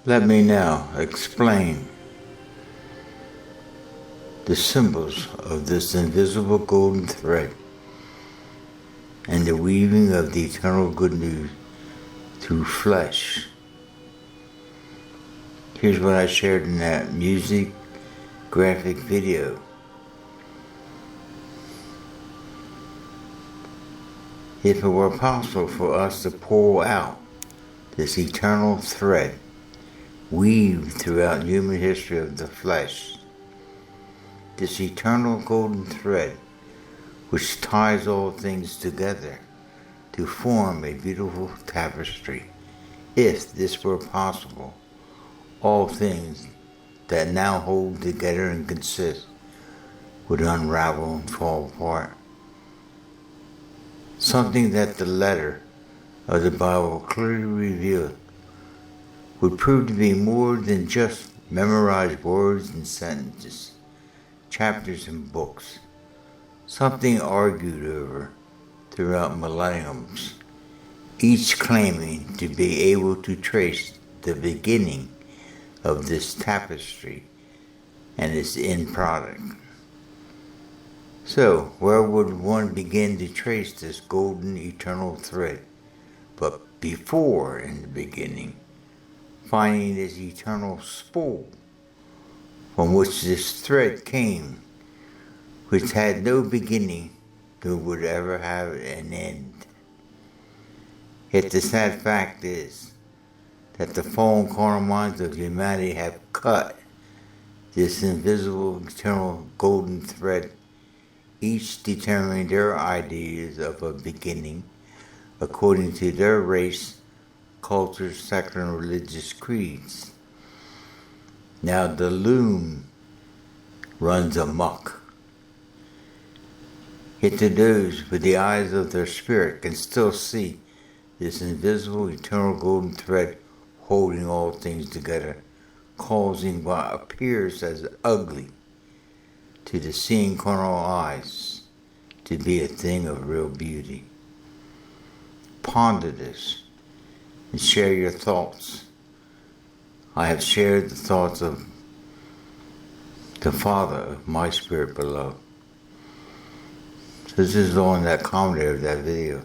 Let me now explain the symbols of this invisible golden thread and the weaving of the eternal good news through flesh. Here's what I shared in that music graphic video. If it were possible for us to pull out this eternal thread weaved throughout human history of the flesh, this eternal golden thread which ties all things together to form a beautiful tapestry, if this were possible, all things that now hold together and consist would unravel and fall apart. Something that the letter of the Bible clearly revealed would prove to be more than just memorized words and sentences, chapters and books, something argued over throughout millenniums, each claiming to be able to trace the beginning of this tapestry and its end product. So, where would one begin to trace this golden eternal thread? But before, in the beginning, finding this eternal spool from which this thread came, which had no beginning nor would ever have an end. Yet the sad fact is that the fallen carnal minds of humanity have cut this invisible eternal golden thread, each determining their ideas of a beginning according to their race, culture, secular, and religious creeds. Now the loom runs amok. Yet to those with the eyes of their spirit can still see this invisible eternal golden thread holding all things together, causing what appears as ugly to the seeing carnal eyes to be a thing of real beauty. Ponder this and share your thoughts. I have shared the thoughts of the Father of my spirit below. So this is on that commentary of that video.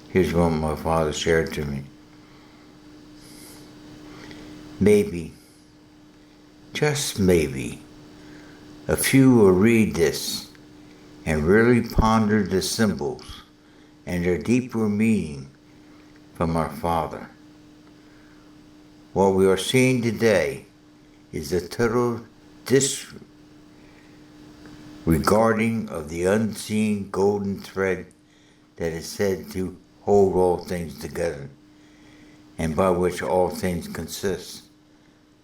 Here's what my Father shared to me. Maybe, just maybe, a few will read this and really ponder the symbols and their deeper meaning from our Father. What we are seeing today is a total disregarding of the unseen golden thread that is said to hold all things together, and by which all things consist,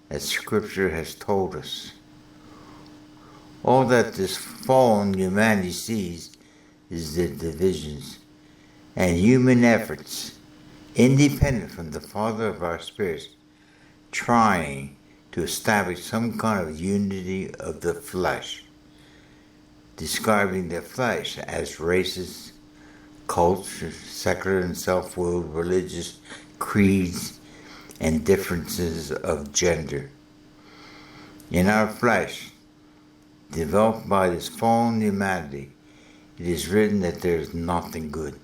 as Scripture has told us. All that this fallen humanity sees is the divisions and human efforts, independent from the Father of our spirits, trying to establish some kind of unity of the flesh, describing the flesh as races, cultures, secular and self-willed religious creeds, and differences of gender. In our flesh, developed by this fallen humanity, it is written that there is nothing good.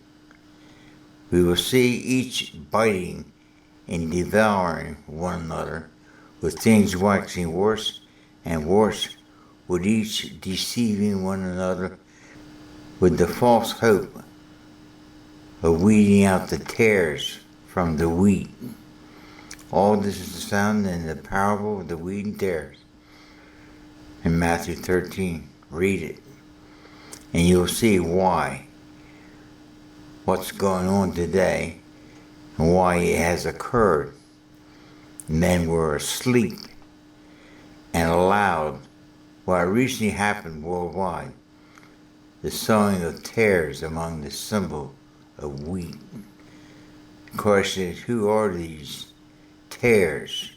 We will see each biting and devouring one another, with things waxing worse and worse, with each deceiving one another with the false hope of weeding out the tares from the wheat. All this is found in the parable of the wheat and tares in Matthew 13. Read it, and you'll see what's going on today, and why it has occurred. Men were asleep and allowed what recently happened worldwide, the sowing of tares among the symbol of wheat. The question is, who are these tares?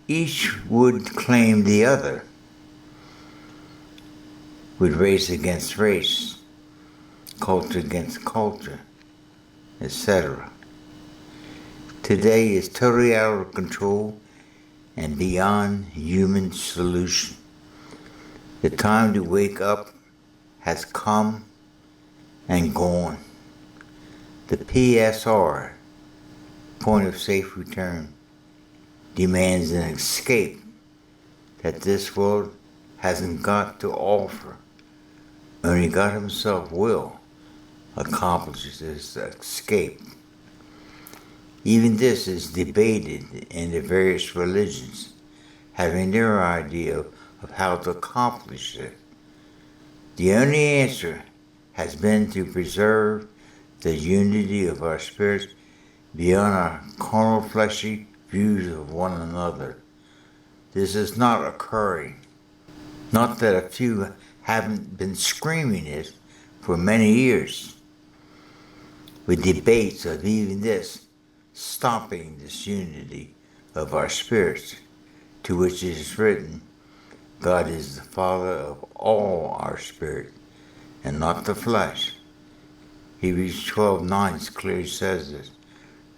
Each would claim the other, with race against race, culture against culture, etc. today is totally out of control and beyond human solution. The time to wake up has come and gone. The PSR, point of safe return, demands an escape that this world hasn't got to offer. Only God Himself will accomplish this escape. Even this is debated in the various religions, having their idea of how to accomplish it. The only answer has been to preserve the unity of our spirits beyond our carnal fleshy views of one another. This is not occurring. Not that a few haven't been screaming it for many years, with debates of even this stopping this unity of our spirits, to which it is written, God is the Father of all our spirit, and not the flesh. Hebrews 12:9 clearly says this.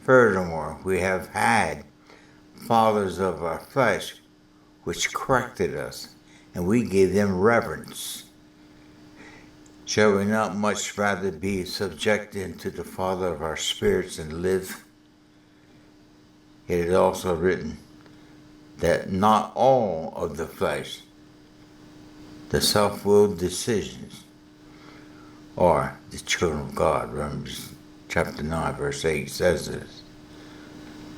Furthermore, we have had fathers of our flesh which corrected us, and we gave them reverence. Shall we not much rather be subjected to the Father of our spirits and live? It is also written that not all of the flesh, the self-willed decisions, are the children of God. Romans chapter 9 verse 8 says this.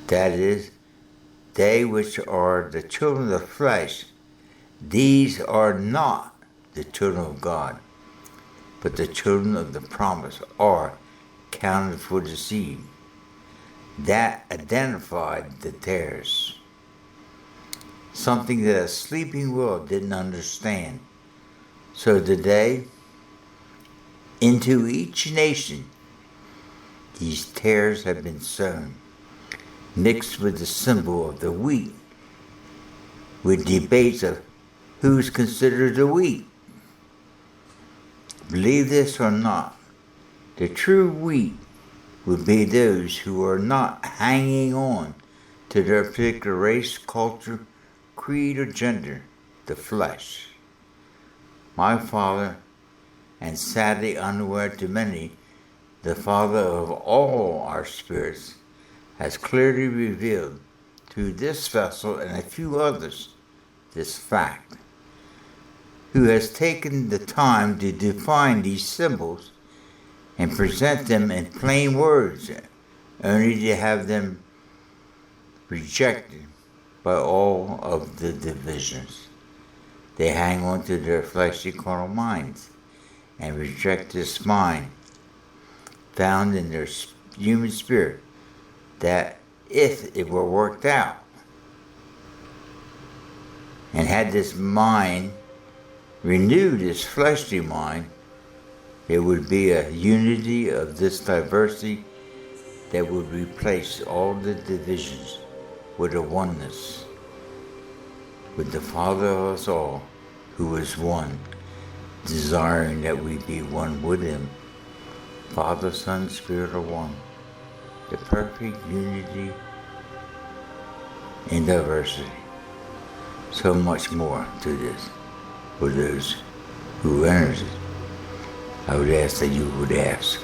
That is, they which are the children of the flesh, these are not the children of God, but the children of the promise are counted for the seed. That identified the tares, something that a sleeping world didn't understand. So today, into each nation, these tares have been sown, mixed with the symbol of the wheat, with debates of who's considered the wheat. Believe this or not, the true wheat would be those who are not hanging on to their particular race, culture, creed, or gender, the flesh. My Father, and sadly unaware to many, the Father of all our spirits, has clearly revealed through this vessel and a few others this fact, who has taken the time to define these symbols and present them in plain words, only to have them rejected by all of the divisions. They hang on to their fleshly carnal minds and reject this mind found in their human spirit, that if it were worked out and had this mind renewed, this fleshly mind, there would be a unity of this diversity that would replace all the divisions with a oneness, with the Father of us all, who is one, desiring that we be one with Him. Father, Son, Spirit are one. The perfect unity in diversity. So much more to this for those who enters it. I would ask that you would ask.